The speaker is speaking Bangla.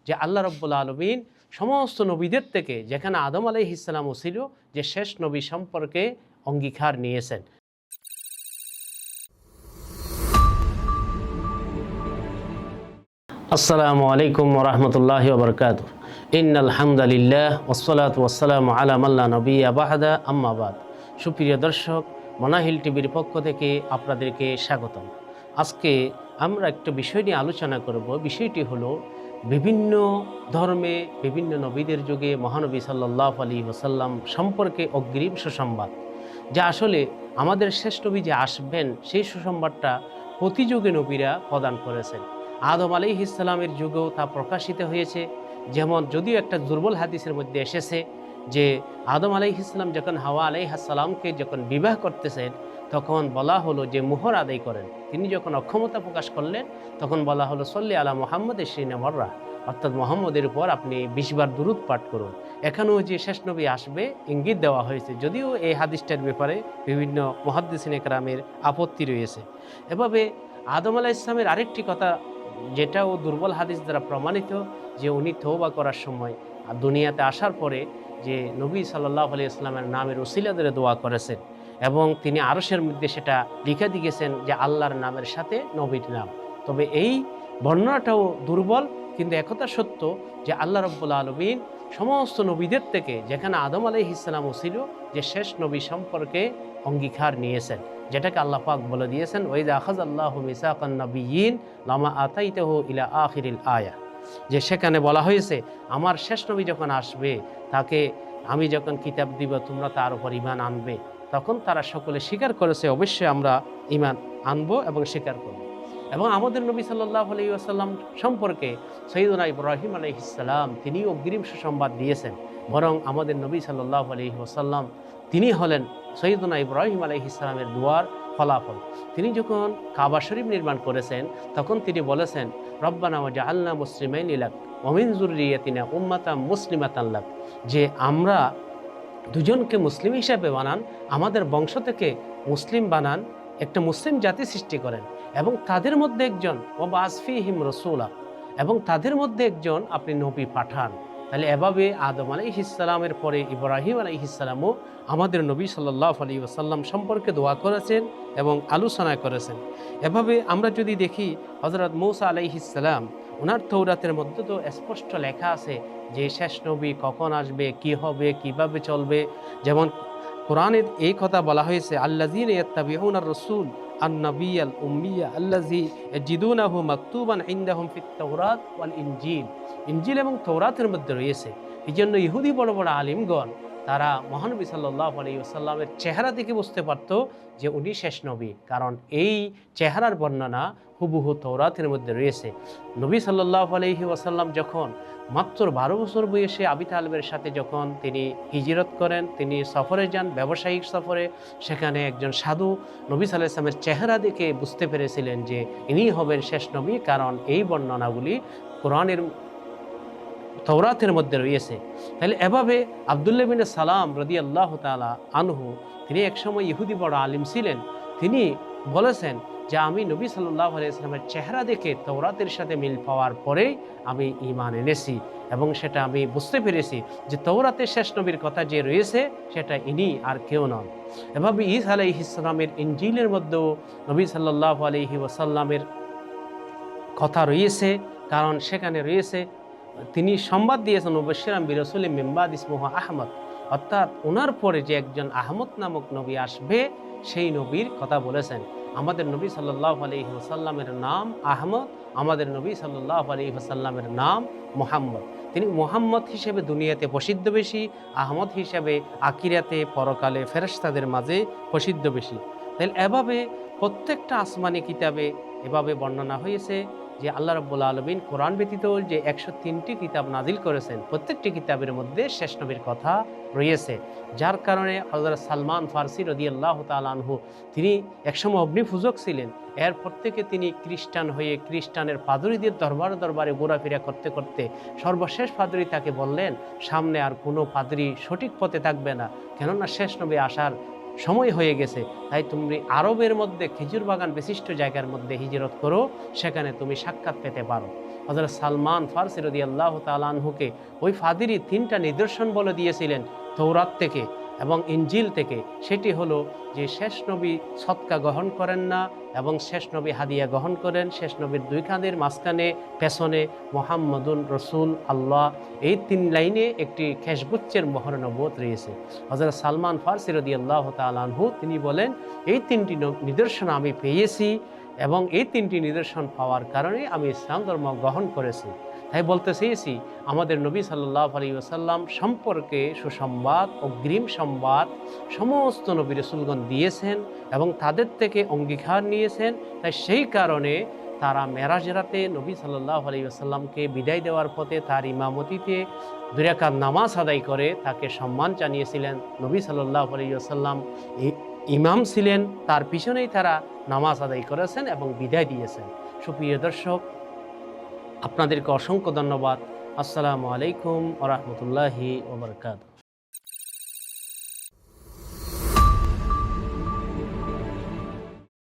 যে আল্লাহ রাব্বুল আলামিন সমস্ত নবীদের থেকে যেখানে আদম আলাইহিস সালামও ছিল যে শেষ নবী সম্পর্কে অঙ্গীকার নিয়েছেন। আসসালামু আলাইকুম ওয়া রাহমাতুল্লাহি ওয়া বারাকাতুহু। ইন্নাল হামদালিল্লাহ ওয়াসসালাতু ওয়াসসালামু আলা মান লা নাবিয়্যা বা'দা, আম্মা বাদ। সুপ্রিয় দর্শক, মনাহিল টিভির পক্ষ থেকে আপনাদেরকে স্বাগতম। আজকে আমরা একটা বিষয় নিয়ে আলোচনা করব। বিষয়টি হলো বিভিন্ন ধর্মে বিভিন্ন নবীদের যুগে মহানবী সাল্লাল্লাহু আলাইহি ওয়াসাল্লাম সম্পর্কে অগ্রিম সুসংবাদ, যা আসলে আমাদের শেষ নবী যে আসবেন সেই সুসংবাদটা প্রতি যুগে নবীরা প্রদান করেছেন। আদম আলাইহিস সালামের যুগেও তা প্রকাশিত হয়েছে। যেমন যদিও একটা দুর্বল হাদিসের মধ্যে এসেছে যে আদম আলাইহিস সালাম যখন হাওয়া আলাইহিস সালামকে যখন বিবাহ করতেছেন তখন বলা হলো যে মোহর আদায় করেন। তিনি যখন অক্ষমতা প্রকাশ করলেন তখন বলা হলো সল্লি আলা মুহাম্মদ শ্রীনা মর্রা, অর্থাৎ মোহাম্মদের উপর আপনি 20 বার দুরূদ পাঠ করুন। এখানেও যে শেষ নবী আসবে ইঙ্গিত দেওয়া হয়েছে, যদিও এই হাদিসটার ব্যাপারে বিভিন্ন মুহাদ্দিসিনে কেরামের আপত্তি রয়েছে। এভাবে আদম আলাইহিস সালামের আরেকটি কথা, যেটাও দুর্বল হাদিস দ্বারা প্রমাণিত, যে উনি তওবা করার সময় দুনিয়াতে আসার পরে যে নবী সাল্লাল্লাহু আলাইহি ওয়াসাল্লামের নামের উসিলা ধরে দোয়া করেছেন এবং তিনি আরশের মধ্যে সেটা লিখে দিয়েছেন যে আল্লাহর নামের সাথে নবীর নাম। তবে এই বর্ণনাটাও দুর্বল, কিন্তু একথা সত্য যে আল্লাহ রাব্বুল আলামিন সমস্ত নবীদের থেকে যেখানে আদম আলাইহিস সালামও ছিল যে শেষ নবী সম্পর্কে অঙ্গীকার নিয়েছেন, যেটাকে আল্লাহ পাক বলে দিয়েছেন ওয়াইযা আখাযাল্লাহু মিসাকান নাবিয়্যিন লামা আতাইতাহু ইলা আখিরিল আয়া, যে সেখানে বলা হয়েছে আমার শেষ নবী যখন আসবে তাকে আমি যখন কিতাব দিব তোমরা তার উপর ঈমান আনবে। তখন তারা সকলে স্বীকার করেছে অবশ্যই আমরা ঈমান আনবো এবং স্বীকার করব। এবং আমাদের নবী সাল্লাল্লাহু আলাইহি ওয়াসাল্লাম সম্পর্কে সাইয়্যিদুনা ইব্রাহিম আলাইহিস সালাম তিনি অগ্রিম সুসংবাদ দিয়েছেন। বরং আমাদের নবী সাল্লাল্লাহু আলাইহি ওয়াসাল্লাম তিনি হলেন সাইয়্যিদুনা ইব্রাহিম আলাইহিস সালামের দুয়ার ফলাফল। তিনি যখন কাবা শরীফ নির্মাণ করেছেন তখন তিনি বলেছেন রব্বানা ওয়াজআলনা মুসলিমাইন লাক ওয়া মিন যুররিয়াতিনা উম্মাতাম মুসলিমাতান লাক, যে আমরা দুজনকে মুসলিম হিসাবে বানান, আমাদের বংশ থেকে মুসলিম বানান, একটা মুসলিম জাতি সৃষ্টি করেন এবং তাদের মধ্যে একজন ওয়াবাস ফীহিম রাসূলা, এবং তাদের মধ্যে একজন আপনি নবী পাঠান। তাহলে এভাবে আদম আলাইহিস সালামের পরে ইব্রাহিম আলাইহিস সালামও আমাদের নবী সাল্লাল্লাহু আলাইহি ওয়াসাল্লাম সম্পর্কে দোয়া করেছেন এবং আলোচনা করেছেন। এভাবে আমরা যদি দেখি হযরত মূসা আলাইহিস সালাম, ওনার তৌরাতের মধ্যে তো স্পষ্ট লেখা আছে যে শেষ নবী কখন আসবে, কি হবে, কিভাবে চলবে। যেমন কোরআনে এই কথা বলা হয়েছে আল্লাযীনা ইয়াত্তাবিউনার রাসূল আন-নাবিয়্যাল উম্মিয়্যা আল্লাযী ইয়াজিদুনাহু মাকতুবান ইনদাহুম ফিত তাওরাত ওয়াল ইনজিল। ইনজিল এবং তৌরাতের মধ্যে রয়েছে। এই জন্য ইহুদি বড় বড় আলিমগণ তারা মহানবী সাল্লাল্লাহু আলাইহি ওয়াসাল্লামের চেহারা দেখে বুঝতে পারত যে উনি শেষ নবী, কারণ এই চেহারার বর্ণনা হুবহু তৌরাতের মধ্যে রয়েছে। নবী সাল্লাল্লাহু আলাইহি ওয়াসাল্লাম যখন মাত্র 12 বছর বয়সে আবি তালেবের সাথে যখন তিনি হিজরত করেন, তিনি সফরে যান, ব্যবসায়িক সফরে, সেখানে একজন সাধু নবী সাল্লাল্লাহু আলাইহি ওয়াসাল্লামের চেহারা দেখে বুঝতে পেরেছিলেন যে ইনি হবেন শেষ নবী, কারণ এই বর্ণনাগুলি কোরআনের তৌরাতের মধ্যে রয়েছে। তাহলে এভাবে আব্দুল্লাহ বিন সালাম রাদিয়াল্লাহু তাআলা আনহু, তিনি একসময় ইহুদি বড় আলিম ছিলেন। তিনি বলেছেন যে আমি নবী সাল্লাল্লাহু আলাইহি ওয়াসাল্লামের চেহারা দেখে তৌরাতের সাথে মিল পাওয়ার পরেই আমি ঈমান এনেছি এবং সেটা আমি বুঝতে পেরেছি যে তৌরাতে শেষ নবীর কথা যে রয়েছে সেটা ইনি আর কেউ নন। এভাবে ঈসা আলাইহিস সালামের ইনজিলের মধ্যেও নবী সাল্লাল্লাহু আলাইহি ওয়াসাল্লামের কথা রয়েছে, কারণ সেখানে রয়েছে তিনি সংবাদ দিয়েছেন মুবাশশিরাম বিরাসূলিম মিন বাদি ইসমুহু আহমদ, অর্থাৎ ওনার পরে যে একজন আহমদ নামক নবী আসবে সেই নবীর কথা বলেছেন। আমাদের নবী সাল্লাল্লাহু আলাইহি ওয়াসাল্লামের নাম আহমদ, আমাদের নবী সাল্লাল্লাহু আলাইহি ওয়াসাল্লামের নাম মুহাম্মদ। তিনি মুহাম্মদ হিসেবে দুনিয়াতে প্রসিদ্ধ বেশি, আহমদ হিসেবে আখিরাতে পরকালে ফেরেশতাদের মাঝে প্রসিদ্ধ বেশি। তাহলে এভাবে প্রত্যেকটা আসমানি কিতাবে এভাবে বর্ণনা হয়েছে যে আল্লাহ রাব্বুল আলামিন কোরআন ব্যতীত যে 103টি কিতাব নাজিল করেছেন, প্রত্যেকটি কিতাবের মধ্যে শেষ নবীর কথা রয়েছে। যার কারণে হযরত সালমান ফারসি রাদিয়াল্লাহু তাআলা আনহু তিনি একসময় অগ্নিপূজক ছিলেন। এরপর থেকে তিনি খ্রিস্টান হয়ে খ্রিস্টানের পাদরীদের দরবারে ঘোরাফেরা করতে করতে সর্বশেষ পাদরী তাকে বললেন সামনে আর কোনো পাদরী সঠিক পথে থাকবে না, কেননা শেষ নবী আসার সময় হয়ে গেছে, তাই তুমি আরবের মধ্যে খেজুর বাগান বিশিষ্ট জায়গার মধ্যে হিজরত করো, সেখানে তুমি সাক্ষাৎ পেতে পারো। হযরত সালমান ফারসি রাদিয়াল্লাহু তাআলা আনহুকে ওই ফাদিরি 3টা নিদর্শন বলে দিয়েছিলেন তৌরাত থেকে এবং ইনজিল থেকে। সেটি হলো যে শেষ নবী সদকা গ্রহণ করেন না এবং শেষ নবী হাদিয়া গ্রহণ করেন। শেষ নবীর 2 কাঁধের মাঝখানে পেছনে মুহাম্মাদুন রসুল আল্লাহ, এই 3 লাইনে একটি খেশগুচ্ছের মোহর নবুয়ত রয়েছে। হযরত সালমান ফারসি রাদিয়াল্লাহু তাআলা আনহু তিনি বলেন, এই 3টি নিদর্শন আমি পেয়েছি এবং এই 3টি নিদর্শন পাওয়ার কারণে আমি ইসলাম ধর্ম গ্রহণ করেছি। তাই বলতে চেয়েছি, আমাদের নবী সাল্লাল্লাহু আলাইহি ওয়াসাল্লাম সম্পর্কে সুসংবাদ, অগ্রিম সংবাদ সমস্ত নবী রাসূলগণ দিয়েছেন এবং তাদের থেকে অঙ্গীকার নিয়েছেন। তাই সেই কারণে তারা মেরাজ রাতে নবী সাল্লাল্লাহু আলাইহি ওয়াসাল্লামকে বিদায় দেওয়ার পথে তার ইমামতিতে 2 রাকাত নামাজ আদায় করে তাকে সম্মান জানিয়েছিলেন। নবী সাল্লাল্লাহু আলাইহি ওয়াসাল্লাম ইমাম ছিলেন, তার পিছনেই তারা নামাজ আদায় করেছেন এবং বিদায় দিয়েছেন। সুপ্রিয় দর্শক, আপনাদেরকে অসংখ্য ধন্যবাদ। আসসালামু আলাইকুম ওয়া রাহমাতুল্লাহি ওয়া বারাকাতুহু।